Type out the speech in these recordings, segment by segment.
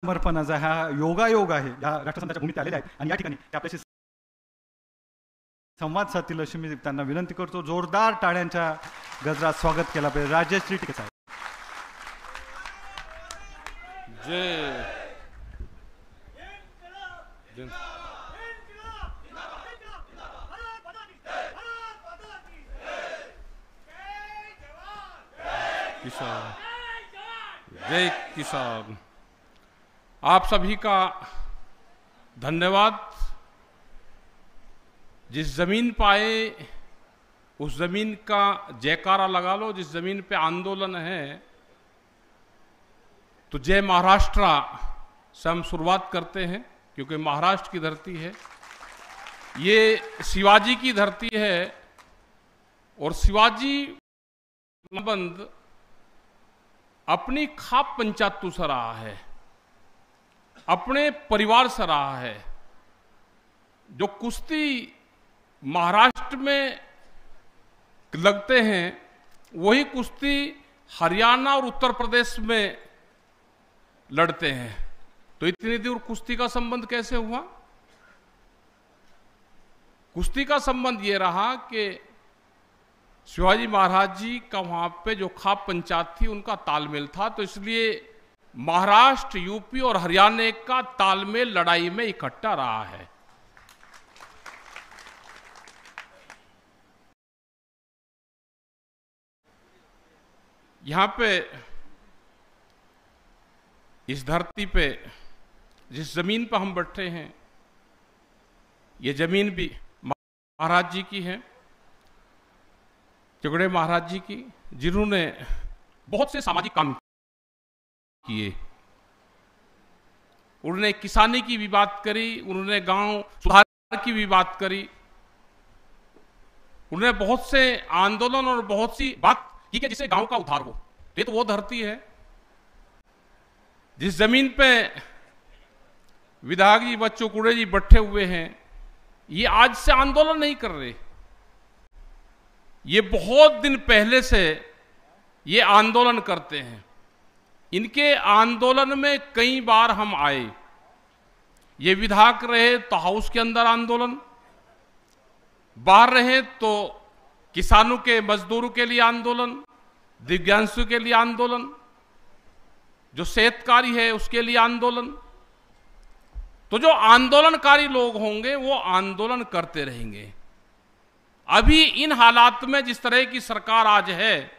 समर्पणाचा हा योगायोग आहे, या राष्ट्रसंताच्या भूमीत आलेले आहेत आणि या ठिकाणी ते आपल्याशी संवाद साधतील अशी मी त्यांना विनंती करतो. जोरदार टाळ्यांच्या गजरात स्वागत केला पाहिजे. राजश्री टिके साहेब. जय किसान, जय किसान. आप सभी का धन्यवाद. जिस जमीन पर आए उस जमीन का जयकारा लगा लो. जिस जमीन पे आंदोलन है तो जय महाराष्ट्र से हम शुरुआत करते हैं, क्योंकि महाराष्ट्र की धरती है, ये शिवाजी की धरती है और शिवाजी संबंध अपनी खाप पंचायतों से रहा है, अपने परिवार से रहा है. जो कुश्ती महाराष्ट्र में लगते हैं वही कुश्ती हरियाणा और उत्तर प्रदेश में लड़ते हैं. तो इतनी दूर कुश्ती का संबंध कैसे हुआ? कुश्ती का संबंध ये रहा कि शिवाजी महाराज जी का वहां पे जो खाप पंचायत थी उनका तालमेल था, तो इसलिए महाराष्ट्र, यूपी और हरियाणा का तालमेल लड़ाई में इकट्ठा रहा है. यहां पे इस धरती पे जिस जमीन पर हम बैठे हैं, ये जमीन भी महाराज जी की है, चौगड़े महाराज जी की, जिन्होंने बहुत से सामाजिक काम किए. उन्होंने किसानी की भी बात करी, उन्होंने गांव सुधार की भी बात करी, उन्होंने बहुत से आंदोलन और बहुत सी बात की कि जिससे गांव का उद्धार हो. ये तो वो धरती है जिस जमीन पे विधायक जी बच्चों कुड़े जी बैठे हुए हैं. ये आज से आंदोलन नहीं कर रहे, ये बहुत दिन पहले से ये आंदोलन करते हैं. इनके आंदोलन में कई बार हम आए. ये विधायक रहे तो हाउस के अंदर आंदोलन, बाहर रहे तो किसानों के, मजदूरों के लिए आंदोलन, दिव्यांशों के लिए आंदोलन, जो सेहतकारी है उसके लिए आंदोलन. तो जो आंदोलनकारी लोग होंगे वो आंदोलन करते रहेंगे. अभी इन हालात में जिस तरह की सरकार आज है,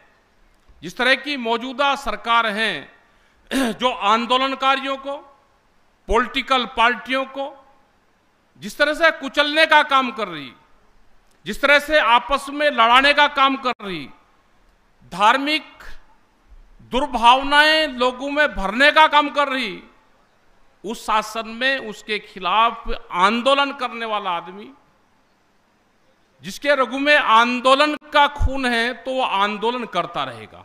जिस तरह की मौजूदा सरकार है, जो आंदोलनकारियों को, पॉलिटिकल पार्टियों को जिस तरह से कुचलने का काम कर रही, जिस तरह से आपस में लड़ाने का काम कर रही, धार्मिक दुर्भावनाएं लोगों में भरने का काम कर रही, उस शासन में उसके खिलाफ आंदोलन करने वाला आदमी, जिसके रगों में आंदोलन का खून है, तो वो आंदोलन करता रहेगा.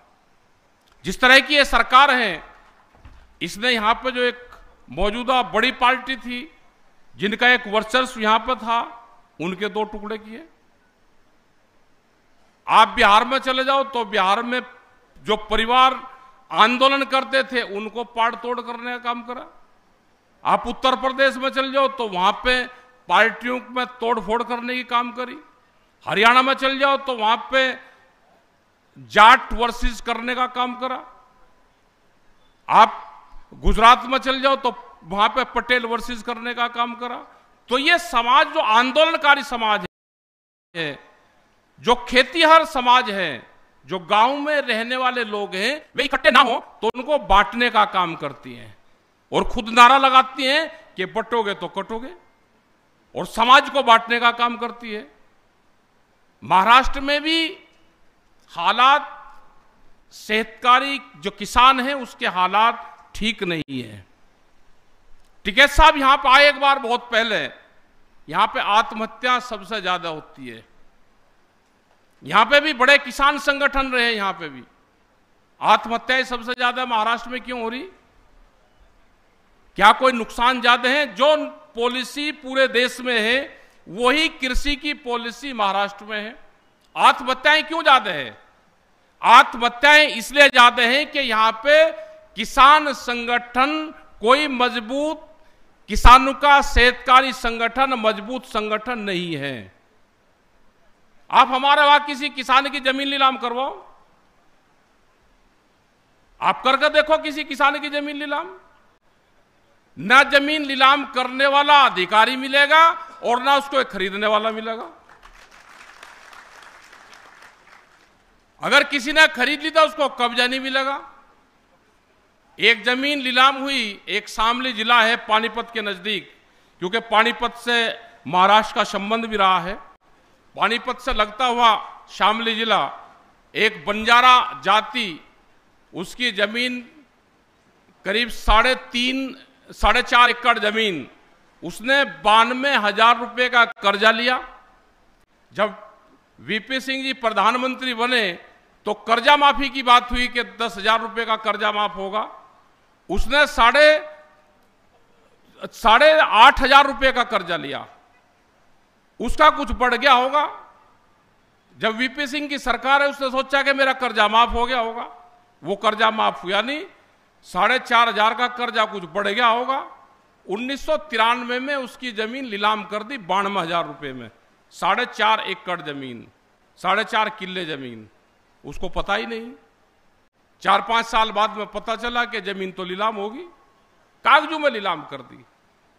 जिस तरह की ये सरकार है, इसने यहां पे जो एक मौजूदा बड़ी पार्टी थी जिनका एक वर्चस्व यहां पर था, उनके दो टुकड़े किए. आप बिहार में चले जाओ तो बिहार में जो परिवार आंदोलन करते थे उनको पाड़ तोड़ करने का काम करा. आप उत्तर प्रदेश में चले जाओ तो वहां पे पार्टियों में तोड़फोड़ करने की काम करी. हरियाणा में चले जाओ तो वहां पे जाट वर्सेस करने का काम करा. आप गुजरात में चले जाओ तो वहां पे पटेल वर्सेस करने का काम करा. तो ये समाज जो आंदोलनकारी समाज है, जो खेतीहर समाज है, जो गांव में रहने वाले लोग हैं, वे इकट्ठे ना हो तो उनको बांटने का काम करती हैं और खुद नारा लगाती हैं कि बटोगे तो कटोगे, और समाज को बांटने का काम करती है. महाराष्ट्र में भी हालात, सेहतकारी जो किसान है उसके हालात ठीक नहीं है. टिकैत साहब यहां पर आए एक बार बहुत पहले, यहां पे आत्महत्या सबसे ज्यादा होती है. यहां पे भी बड़े किसान संगठन रहे, यहां पे भी आत्महत्याएं सबसे ज्यादा महाराष्ट्र में क्यों हो रही? क्या कोई नुकसान ज्यादा है? जो पॉलिसी पूरे देश में है वही कृषि की पॉलिसी महाराष्ट्र में है. आत्महत्याएं क्यों ज्यादा है? आत्महत्याएं इसलिए ज्यादा हैं कि यहां पे किसान संगठन कोई मजबूत किसानों का सहकारी संगठन मजबूत संगठन नहीं है। आप हमारे वहां किसी किसान की जमीन नीलाम करवाओ, आप करके देखो किसी किसान की जमीन नीलाम, ना जमीन नीलाम करने वाला अधिकारी मिलेगा और ना उसको खरीदने वाला मिलेगा। अगर किसी ने खरीद ली तो उसको कब्जा नहीं मिलेगा। एक जमीन नीलाम हुई, एक शामली जिला है पानीपत के नजदीक, क्योंकि पानीपत से महाराष्ट्र का संबंध भी रहा है। पानीपत से लगता हुआ शामली जिला, एक बंजारा जाति, उसकी जमीन करीब 3.5-4 एकड़ जमीन, उसने 92,000 रुपए का कर्जा लिया। जब वीपी सिंह जी प्रधानमंत्री बने तो कर्जा माफी की बात हुई कि 10,000 रुपए का कर्जा माफ होगा। उसने 8,500 रुपए का कर्जा लिया। उसका कुछ बढ़ गया होगा। जब वीपी सिंह की सरकार है, उसने सोचा कि मेरा कर्जा माफ हो गया होगा। वो कर्जा माफ हुआ नहीं, 4,500 का कर्जा कुछ बढ़ गया होगा। 1993 में उसकी जमीन नीलाम कर दी 92,000 रुपए में। 4.5 एकड़ जमीन, 4.5 किले जमीन, उसको पता ही नहीं। 4-5 साल बाद में पता चला कि जमीन तो नीलाम होगी, कागजों में नीलाम कर दी।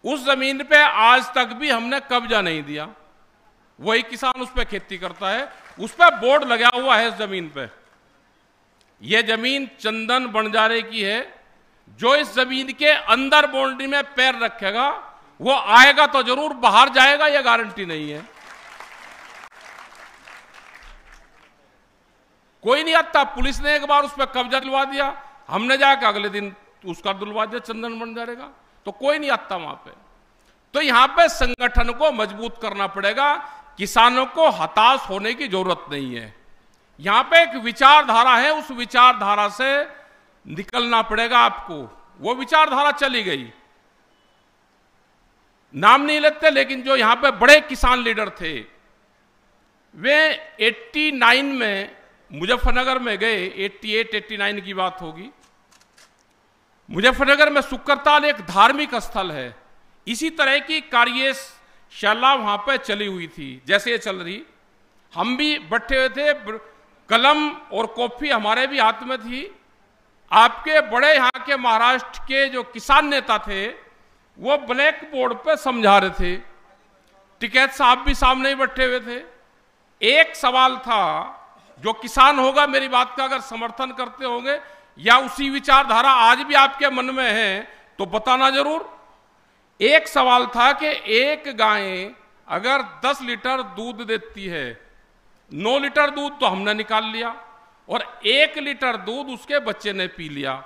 उस जमीन पे आज तक भी हमने कब्जा नहीं दिया। वही किसान उस पे खेती करता है, उस पे बोर्ड लगा हुआ है इस जमीन पे। यह जमीन चंदन बंजारे की है। जो इस जमीन के अंदर बाउंड्री में पैर रखेगा वो आएगा तो जरूर, बाहर जाएगा यह गारंटी नहीं है। कोई नहीं आता। पुलिस ने एक बार उस पर कब्जा दिलवा दिया, हमने जाकर अगले दिन उसका दिलवा दिया चंदन बंजारे का, तो कोई नहीं आता वहां पे। तो यहां पे संगठन को मजबूत करना पड़ेगा। किसानों को हताश होने की जरूरत नहीं है। यहां पे एक विचारधारा है, उस विचारधारा से निकलना पड़ेगा आपको। वो विचारधारा चली गई, नाम नहीं लेते, लेकिन जो यहां पे बड़े किसान लीडर थे, वे 89 में मुजफ्फरनगर में गए। 88-89 की बात होगी। मुजफ्फरनगर में शुक्रताल एक धार्मिक स्थल है। इसी तरह की कार्यशाला वहां पे चली हुई थी जैसे ये चल रही। हम भी बैठे हुए थे, कलम और कॉफी हमारे भी हाथ में थी। आपके बड़े यहां के महाराष्ट्र के जो किसान नेता थे वो ब्लैक बोर्ड पे समझा रहे थे। टिकैत साहब भी सामने ही बैठे हुए थे। एक सवाल था, जो किसान होगा मेरी बात का अगर समर्थन करते होंगे या उसी विचारधारा आज भी आपके मन में है तो बताना जरूर। एक सवाल था कि एक गाय अगर 10 लीटर दूध देती है, 9 लीटर दूध तो हमने निकाल लिया और 1 लीटर दूध उसके बच्चे ने पी लिया,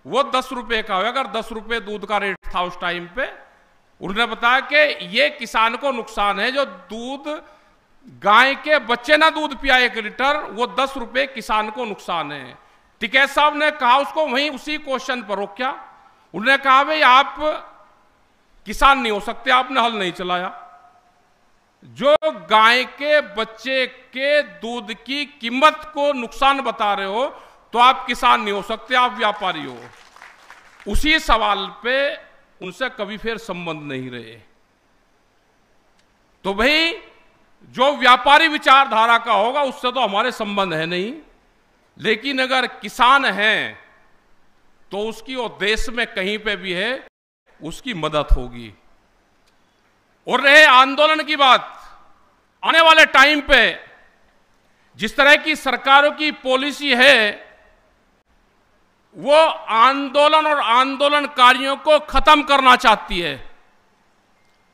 वो 10 रुपए का होगा। अगर 10 रुपए दूध का रेट था उस टाइम पे, उन्होंने बताया कि ये किसान को नुकसान है। जो दूध गाय के बच्चे ना दूध पिया 1 लीटर, वो 10 रुपए किसान को नुकसान है। टिकैत साहब ने कहा, उसको वहीं उसी क्वेश्चन पर रोका। उन्होंने कहा भाई आप किसान नहीं हो सकते, आपने हल नहीं चलाया। जो गाय के बच्चे के दूध की कीमत को नुकसान बता रहे हो तो आप किसान नहीं हो सकते, आप व्यापारी हो। उसी सवाल पे उनसे कभी फिर संबंध नहीं रहे। तो भाई जो व्यापारी विचारधारा का होगा उससे तो हमारे संबंध है नहीं, लेकिन अगर किसान है तो उसकी और देश में कहीं पे भी है उसकी मदद होगी। और रहे आंदोलन की बात, आने वाले टाइम पे जिस तरह की सरकारों की पॉलिसी है वो आंदोलन और आंदोलनकारियों को खत्म करना चाहती है।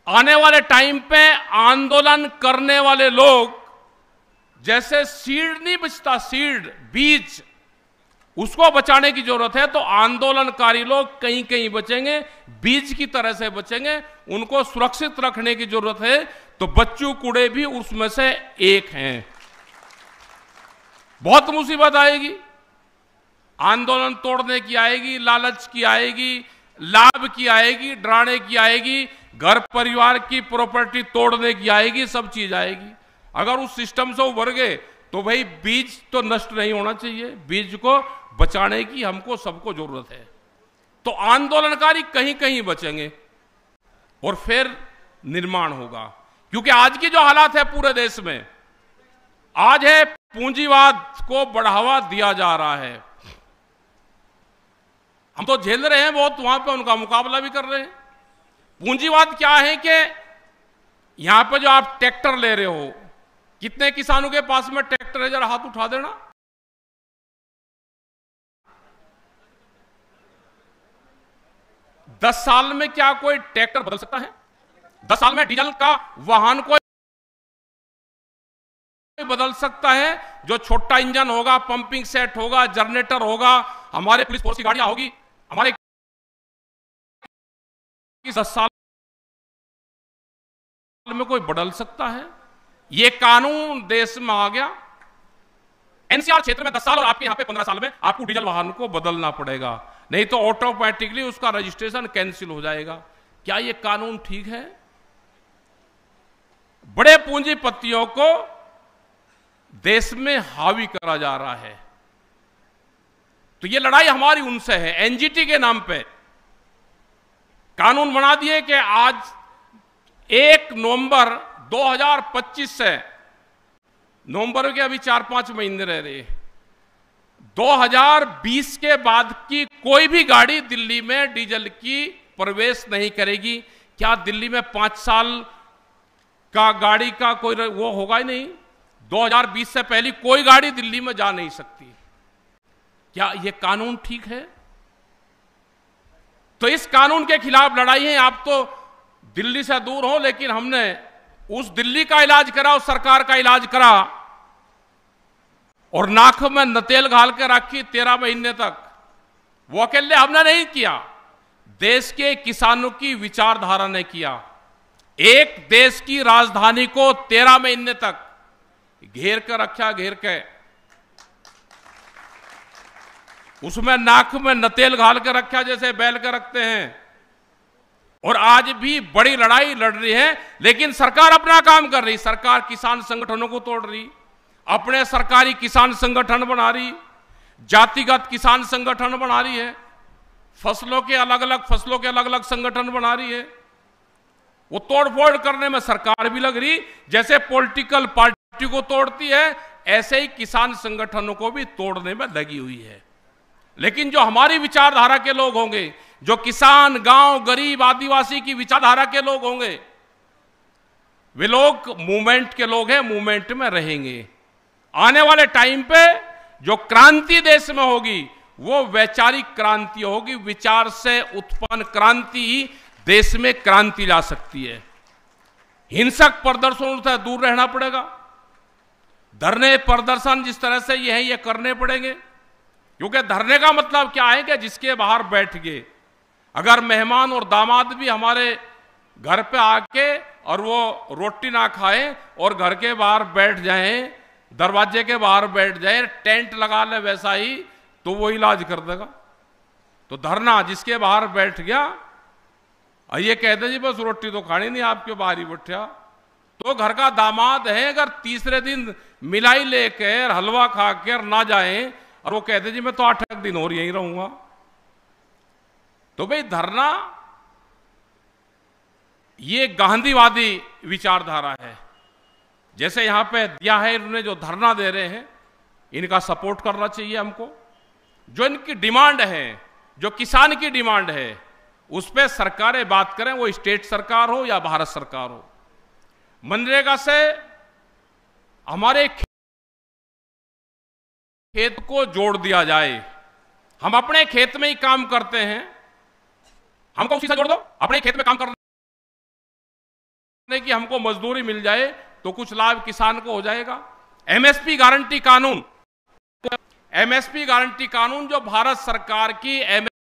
आने वाले टाइम पे आंदोलन करने वाले लोग, जैसे सीड नहीं बचता, सीड बीज, उसको बचाने की जरूरत है। तो आंदोलनकारी लोग कहीं कहीं बचेंगे, बीज की तरह से बचेंगे, उनको सुरक्षित रखने की जरूरत है। तो बच्चू कूड़े भी उसमें से एक हैं। बहुत मुसीबत आएगी, आंदोलन तोड़ने की आएगी, लालच की आएगी, लाभ की आएगी, डराने की आएगी, घर परिवार की प्रॉपर्टी तोड़ने की आएगी, सब चीज आएगी। अगर उस सिस्टम से उभर गए तो भाई बीज तो नष्ट नहीं होना चाहिए, बीज को बचाने की हमको सबको जरूरत है। तो आंदोलनकारी कहीं कहीं बचेंगे और फिर निर्माण होगा। क्योंकि आज की जो हालात है पूरे देश में, आज है पूंजीवाद को बढ़ावा दिया जा रहा है। हम तो झेल रहे हैं बहुत, वहां पे उनका मुकाबला भी कर रहे हैं। पूंजीवाद क्या है कि यहां पे जो आप ट्रैक्टर ले रहे हो, कितने किसानों के पास में ट्रैक्टर है, जरा हाथ उठा देना। दस साल में क्या कोई ट्रैक्टर बदल सकता है? 10 साल में डीजल का वाहन कोई बदल सकता है? जो छोटा इंजन होगा, पंपिंग सेट होगा, जनरेटर होगा, हमारे पुलिस फोर्स की गाड़ियां होगी, हमारे 10 साल में कोई बदल सकता है? ये कानून देश में आ गया। एनसीआर क्षेत्र में 10 साल और आपके यहां पे 15 साल में आपको डीजल वाहन को बदलना पड़ेगा, नहीं तो ऑटोमेटिकली उसका रजिस्ट्रेशन कैंसिल हो जाएगा। क्या ये कानून ठीक है? बड़े पूंजीपतियों को देश में हावी करा जा रहा है। तो ये लड़ाई हमारी उनसे है। एनजीटी के नाम पे कानून बना दिए कि आज 1 नवंबर 2025 से, नवंबर के अभी 4-5 महीने रह रहे, 2020 के बाद की कोई भी गाड़ी दिल्ली में डीजल की प्रवेश नहीं करेगी। क्या दिल्ली में 5 साल का गाड़ी का कोई वो होगा ही नहीं? 2020 से पहले कोई गाड़ी दिल्ली में जा नहीं सकती। क्या यह कानून ठीक है? तो इस कानून के खिलाफ लड़ाई है। आप तो दिल्ली से दूर हो, लेकिन हमने उस दिल्ली का इलाज करा, उस सरकार का इलाज करा और नाक में नतेल घाल के रखी 13 महीने तक। वो अकेले हमने नहीं किया, देश के किसानों की विचारधारा ने किया। एक देश की राजधानी को 13 महीने तक घेर कर रखा, घेर के उसमें नाक में नतेल घाल कर रखा जैसे बैल के रखते हैं। और आज भी बड़ी लड़ाई लड़ रही है, लेकिन सरकार अपना काम कर रही। सरकार किसान संगठनों को तोड़ रही, अपने सरकारी किसान संगठन बना रही, जातिगत किसान संगठन बना रही है, फसलों के अलग अलग संगठन बना रही है। वो तोड़फोड़ करने में सरकार भी लग रही। जैसे पॉलिटिकल पार्टी को तोड़ती है, ऐसे ही किसान संगठनों को भी तोड़ने में लगी हुई है। लेकिन जो हमारी विचारधारा के लोग होंगे, जो किसान, गांव, गरीब, आदिवासी की विचारधारा के लोग होंगे, वे लोग मूवमेंट के लोग हैं, मूवमेंट में रहेंगे। आने वाले टाइम पे जो क्रांति देश में होगी, वो वैचारिक क्रांति होगी। विचार से उत्पन्न क्रांति ही देश में क्रांति ला सकती है। हिंसक प्रदर्शनों से दूर रहना पड़ेगा। धरने प्रदर्शन जिस तरह से ये है, ये करने पड़ेंगे। क्योंकि धरने का मतलब क्या है कि जिसके बाहर बैठ गए, अगर मेहमान और दामाद भी हमारे घर पे आके और वो रोटी ना खाए और घर के बाहर बैठ जाएं, दरवाजे के बाहर बैठ जाए, टेंट लगा ले वैसा ही, तो वो इलाज कर देगा। तो धरना जिसके बाहर बैठ गया, ये कहते जी बस रोटी तो खानी नहीं, आपके बाहर ही बैठा, तो घर का दामाद है, अगर तीसरे दिन मिलाई लेकर हलवा खाकर ना जाए और वो कहते जी मैं तो 8 दिन और यहीं रहूंगा, तो भाई धरना ये गांधीवादी विचारधारा है। जैसे यहां पे दिया है, इन्होंने जो धरना दे रहे हैं, इनका सपोर्ट करना चाहिए हमको। जो इनकी डिमांड है, जो किसान की डिमांड है, उस पर सरकारें बात करें, वो स्टेट सरकार हो या भारत सरकार हो। मनरेगा से हमारे खेत को जोड़ दिया जाए। हम अपने खेत में ही काम करते हैं, हमको उसी से जोड़ दो। अपने खेत में काम करने की हमको मजदूरी मिल जाए तो कुछ लाभ किसान को हो जाएगा। एमएसपी गारंटी कानून, एमएसपी गारंटी कानून जो भारत सरकार की एमएसपी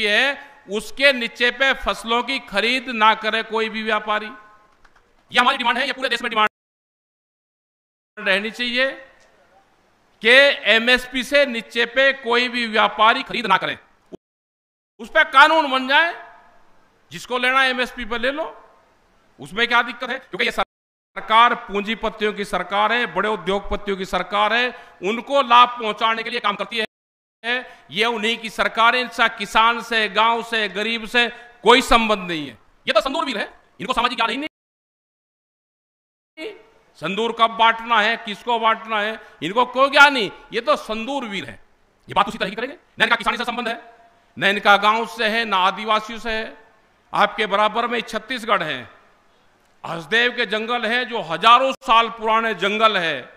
है, उसके नीचे पे फसलों की खरीद ना करे कोई भी व्यापारी। यह हमारी डिमांड है, यह पूरे देश में डिमांड रहनी चाहिए कि एमएसपी से नीचे पे कोई भी व्यापारी खरीद ना करे। उस पर कानून बन जाए, जिसको लेना एमएसपी पे ले लो, उसमें क्या दिक्कत है? क्योंकि ये सरकार पूंजीपतियों की सरकार है, बड़े उद्योगपतियों की सरकार है, उनको लाभ पहुंचाने के लिए काम करती है। ये उन्हीं की सरकारें, किसान से, गांव से, गरीब से कोई संबंध नहीं है। ये तो संदूरवीर है, इनको सामाजिक ज्ञान ही नहीं। संदूर कब बांटना है, किसको बांटना है, इनको कोई ज्ञान नहीं। ये तो संदूरवीर है। ये बात उसी तरह की करेंगे। न इनका किसानी से संबंध है, न इनका गांव से है, न आदिवासियों से है। आपके बराबर में छत्तीसगढ़ है, हसदेव के जंगल है, जो हजारों साल पुराने जंगल है।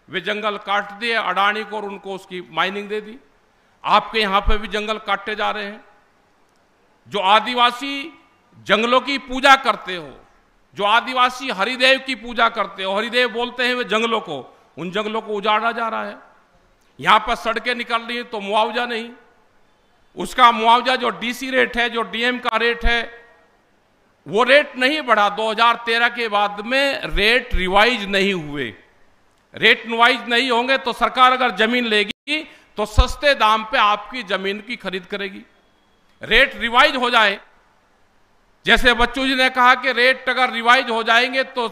वे जंगल काट दिए अडानी को और उनको उसकी माइनिंग दे दी। आपके यहां पे भी जंगल काटे जा रहे हैं। जो आदिवासी जंगलों की पूजा करते हो, जो आदिवासी हरिदेव की पूजा करते हो, हरिदेव बोलते हैं वे जंगलों को, उन जंगलों को उजाड़ा जा रहा है। यहां पर सड़कें निकल रही है तो मुआवजा नहीं। उसका मुआवजा जो डीसी रेट है, जो डीएम का रेट है, वो रेट नहीं बढ़ा। 2013 के बाद में रेट रिवाइज नहीं हुए। रेट रिवाइज नहीं होंगे तो सरकार अगर जमीन लेगी तो सस्ते दाम पे आपकी जमीन की खरीद करेगी। रेट रिवाइज हो जाए, जैसे बच्चू जी ने कहा कि रेट अगर रिवाइज हो जाएंगे तो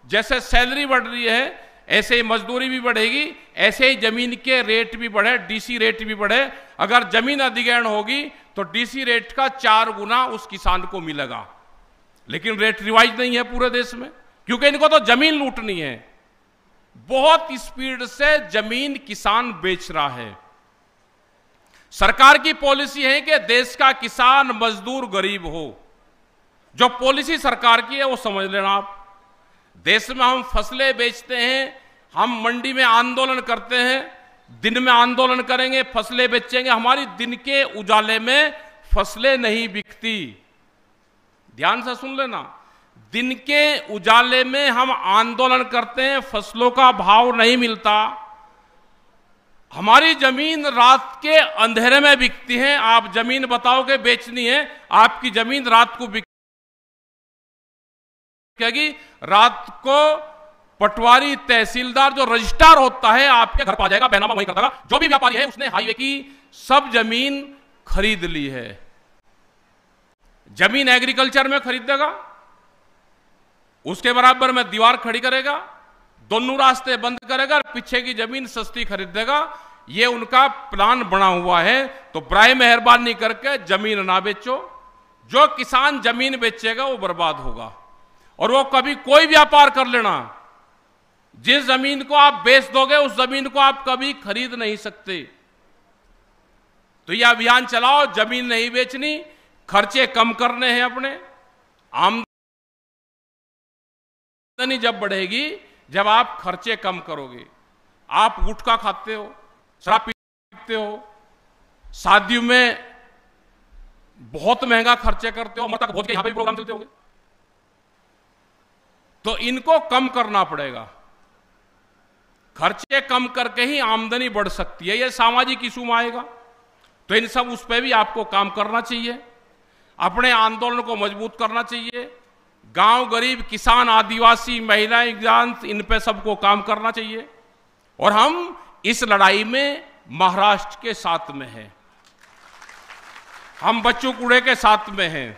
जैसे सैलरी बढ़ रही है ऐसे ही मजदूरी भी बढ़ेगी, ऐसे ही जमीन के रेट भी बढ़े, डीसी रेट भी बढ़े। अगर जमीन अधिग्रहण होगी तो डीसी रेट का 4 गुना उस किसान को मिलेगा। लेकिन रेट रिवाइज नहीं है पूरे देश में, क्योंकि इनको तो जमीन लूटनी है। बहुत स्पीड से जमीन किसान बेच रहा है। सरकार की पॉलिसी है कि देश का किसान, मजदूर, गरीब हो। जो पॉलिसी सरकार की है वो समझ लेना आप। देश में हम फसलें बेचते हैं, हम मंडी में आंदोलन करते हैं, दिन में आंदोलन करेंगे, फसलें बेचेंगे। हमारी दिन के उजाले में फसलें नहीं बिकती। ध्यान से सुन लेना, दिन के उजाले में हम आंदोलन करते हैं, फसलों का भाव नहीं मिलता। हमारी जमीन रात के अंधेरे में बिकती है। आप जमीन बताओगे बेचनी है, आपकी जमीन रात को बिकेगी। रात को पटवारी, तहसीलदार, जो रजिस्ट्रार होता है, आपके घर पा जाएगा, बैनामा वहीं कर देगा। जो भी व्यापारी है उसने हाईवे की सब जमीन खरीद ली है। जमीन एग्रीकल्चर में खरीदेगा, उसके बराबर में दीवार खड़ी करेगा, दोनों रास्ते बंद करेगा, पीछे की जमीन सस्ती खरीदेगा। ये उनका प्लान बना हुआ है। तो बराए मेहरबानी करके जमीन ना बेचो। जो किसान जमीन बेचेगा वो बर्बाद होगा। और वो कभी कोई व्यापार कर लेना, जिस जमीन को आप बेच दोगे उस जमीन को आप कभी खरीद नहीं सकते। तो यह अभियान चलाओ, जमीन नहीं बेचनी, खर्चे कम करने हैं अपने। आमदनी जब बढ़ेगी जब आप खर्चे कम करोगे। आप गुटखा खाते हो, शराब पीते हो, शादियों में बहुत महंगा खर्चे करते हो, मतलब भोज के यहां पे भी प्रोग्राम चलते होंगे। तो इनको कम करना पड़ेगा। खर्चे कम करके ही आमदनी बढ़ सकती है। यह सामाजिक इशू में आएगा तो इन सब उस पर भी आपको काम करना चाहिए। अपने आंदोलन को मजबूत करना चाहिए। गांव, गरीब, किसान, आदिवासी, महिलाएं, जान, इन पे सबको काम करना चाहिए। और हम इस लड़ाई में महाराष्ट्र के साथ में हैं, हम बच्चू कूड़े के साथ में हैं।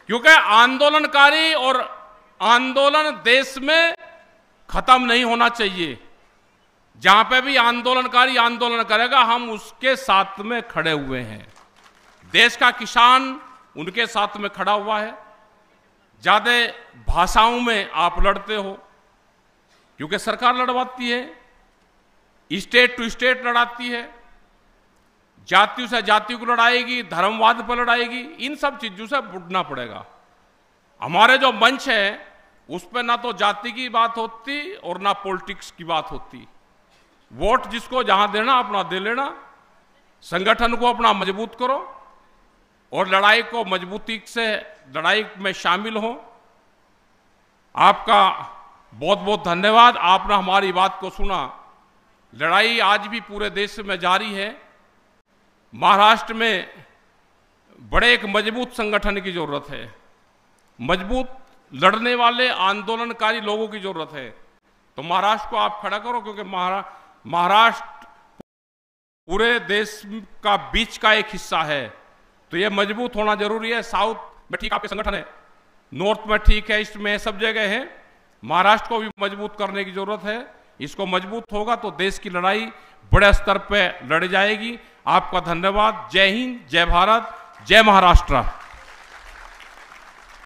क्योंकि आंदोलनकारी और आंदोलन देश में खत्म नहीं होना चाहिए। जहां पे भी आंदोलनकारी आंदोलन करेगा हम उसके साथ में खड़े हुए हैं। देश का किसान उनके साथ में खड़ा हुआ है। ज्यादा भाषाओं में आप लड़ते हो क्योंकि सरकार लड़वाती है, स्टेट टू स्टेट लड़ाती है, जातियों से जातियों को लड़ाएगी, धर्मवाद पर लड़ाएगी। इन सब चीजों से बुड़ना पड़ेगा। हमारे जो मंच है उस पर ना तो जाति की बात होती और ना पॉलिटिक्स की बात होती। वोट जिसको जहां देना अपना दे लेना, संगठन को अपना मजबूत करो और लड़ाई को मजबूती से लड़ाई में शामिल हो। आपका बहुत बहुत धन्यवाद, आपने हमारी बात को सुना। लड़ाई आज भी पूरे देश में जारी है। महाराष्ट्र में बड़े एक मजबूत संगठन की जरूरत है, मजबूत लड़ने वाले आंदोलनकारी लोगों की जरूरत है। तो महाराष्ट्र को आप खड़ा करो, क्योंकि महाराष्ट्र पूरे देश का बीच का एक हिस्सा है, तो यह मजबूत होना जरूरी है। साउथ में ठीक आपके संगठन है, नॉर्थ में ठीक है, ईस्ट में सब जगह है। महाराष्ट्र को भी मजबूत करने की जरूरत है। इसको मजबूत होगा तो देश की लड़ाई बड़े स्तर पर लड़ी जाएगी। आपका धन्यवाद। जय हिंद, जय भारत, जय महाराष्ट्र।